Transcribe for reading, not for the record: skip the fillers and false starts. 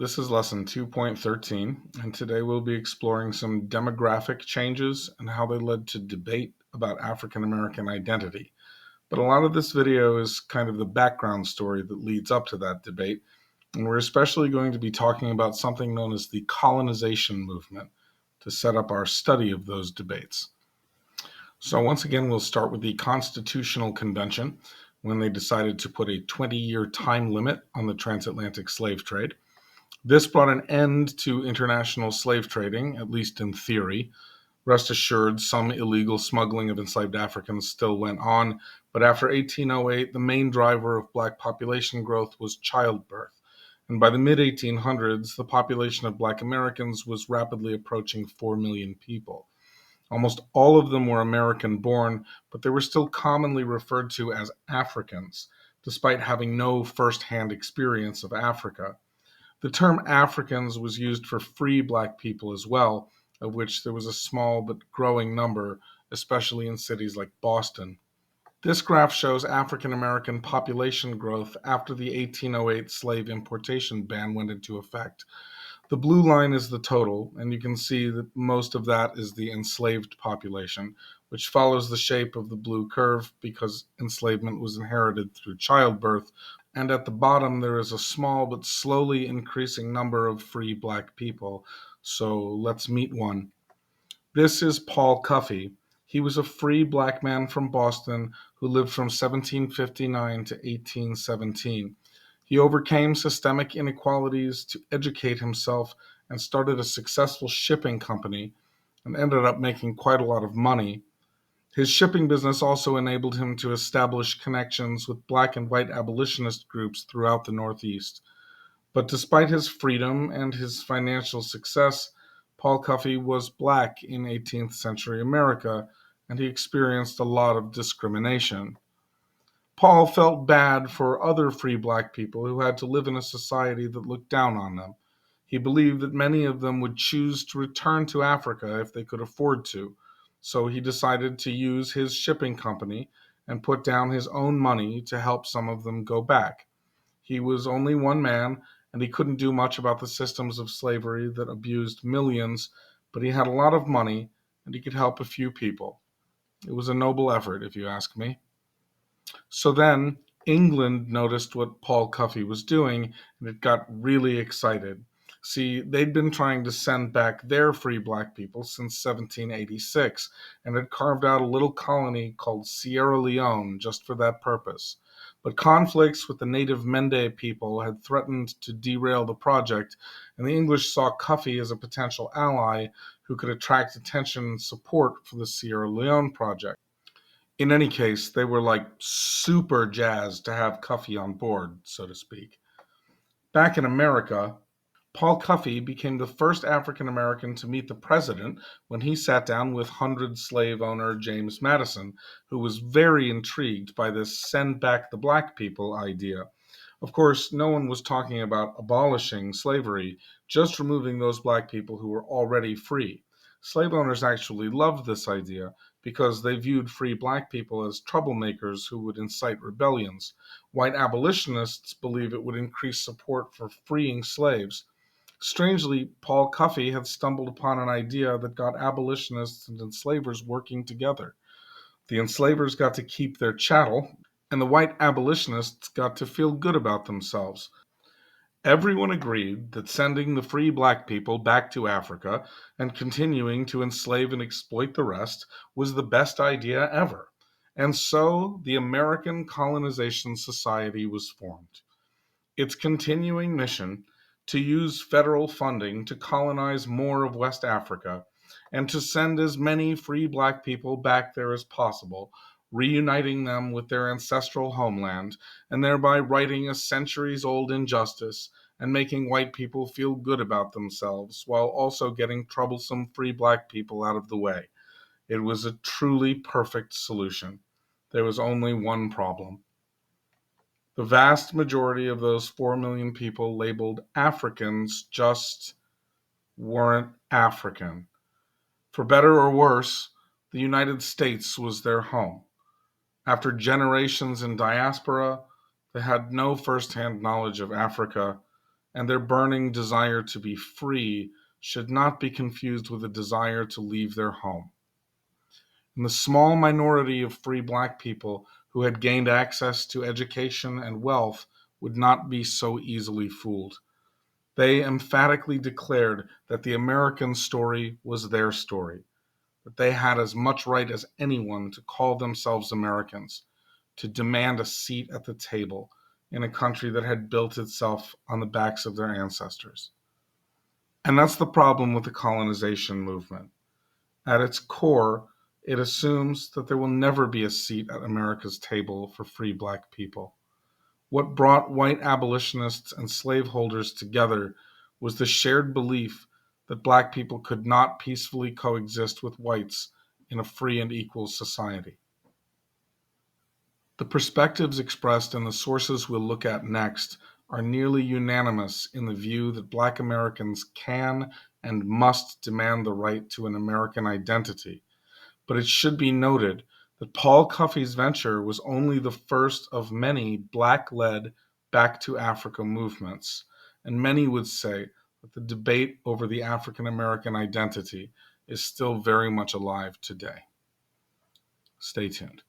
This is lesson 2.13, and today we'll be exploring some demographic changes and how they led to debate about African American identity. But a lot of this video is kind of the background story that leads up to that debate, and we're especially going to be talking about something known as the colonization movement to set up our study of those debates. So, once again, we'll start with the Constitutional Convention when they decided to put a 20-year time limit on the transatlantic slave trade. This brought an end to international slave trading, at least in theory. Rest assured, some illegal smuggling of enslaved Africans still went on, but after 1808, the main driver of Black population growth was childbirth. And by the mid 1800s, the population of Black Americans was rapidly approaching 4 million people. Almost all of them were American born, but they were still commonly referred to as Africans, despite having no first hand experience of Africa. The term Africans was used for free Black people as well, of which there was a small but growing number, especially in cities like Boston. This graph shows African American population growth after the 1808 slave importation ban went into effect. The blue line is the total, and you can see that most of that is the enslaved population, which follows the shape of the blue curve because enslavement was inherited through childbirth. And at the bottom, there is a small but slowly increasing number of free Black people. So let's meet one. This is Paul Cuffey. He was a free Black man from Boston who lived from 1759 to 1817. He overcame systemic inequalities to educate himself and started a successful shipping company and ended up making quite a lot of money. His shipping business also enabled him to establish connections with Black and white abolitionist groups throughout the Northeast. But despite his freedom and his financial success, Paul Cuffey was Black in 18th century America, and he experienced a lot of discrimination. Paul felt bad for other free Black people who had to live in a society that looked down on them. He believed that many of them would choose to return to Africa if they could afford to, so he decided to use his shipping company and put down his own money to help some of them go back. He was only one man, and he couldn't do much about the systems of slavery that abused millions, but he had a lot of money, and he could help a few people. It was a noble effort, if you ask me. So then, England noticed what Paul Cuffey was doing, and it got really excited. See, they'd been trying to send back their free Black people since 1786, and had carved out a little colony called Sierra Leone just for that purpose. But conflicts with the native Mende people had threatened to derail the project, and the English saw Cuffey as a potential ally who could attract attention and support for the Sierra Leone project. In any case, they were like super jazzed to have Cuffey on board, so to speak. Back in America, Paul Cuffey became the first African American to meet the president when he sat down with 100 slave owner James Madison, who was very intrigued by this send back the Black people idea. Of course, no one was talking about abolishing slavery, just removing those Black people who were already free. Slave owners actually loved this idea because they viewed free Black people as troublemakers who would incite rebellions. White abolitionists believe it would increase support for freeing slaves. Strangely, Paul Cuffey had stumbled upon an idea that got abolitionists and enslavers working together. The enslavers got to keep their chattel, and the white abolitionists got to feel good about themselves. Everyone agreed that sending the free Black people back to Africa and continuing to enslave and exploit the rest was the best idea ever. And so the American Colonization Society was formed. Its continuing mission to use federal funding to colonize more of West Africa and to send as many free Black people back there as possible, reuniting them with their ancestral homeland, and thereby righting a centuries old injustice and making white people feel good about themselves while also getting troublesome free Black people out of the way. It was a truly perfect solution. There was only one problem. The vast majority of those 4 million people labeled Africans just weren't African. For better or worse, the United States was their home. After generations in diaspora, they had no firsthand knowledge of Africa, and their burning desire to be free should not be confused with a desire to leave their home. And the small minority of free black people who had gained access to education and wealth would not be so easily fooled. They emphatically declared that the American story was their story, that they had as much right as anyone to call themselves Americans, to demand a seat at the table in a country that had built itself on the backs of their ancestors. And that's the problem with the colonization movement. At its core, it assumes that there will never be a seat at America's table for free black people. What brought white abolitionists and slaveholders together was the shared belief that black people could not peacefully coexist with whites in a free and equal society. The perspectives expressed in the sources we'll look at next are nearly unanimous in the view that black Americans can and must demand the right to an American identity. But it should be noted that Paul Cuffey's venture was only the first of many black-led Back to Africa movements, and many would say that the debate over the African American identity is still very much alive today. Stay tuned.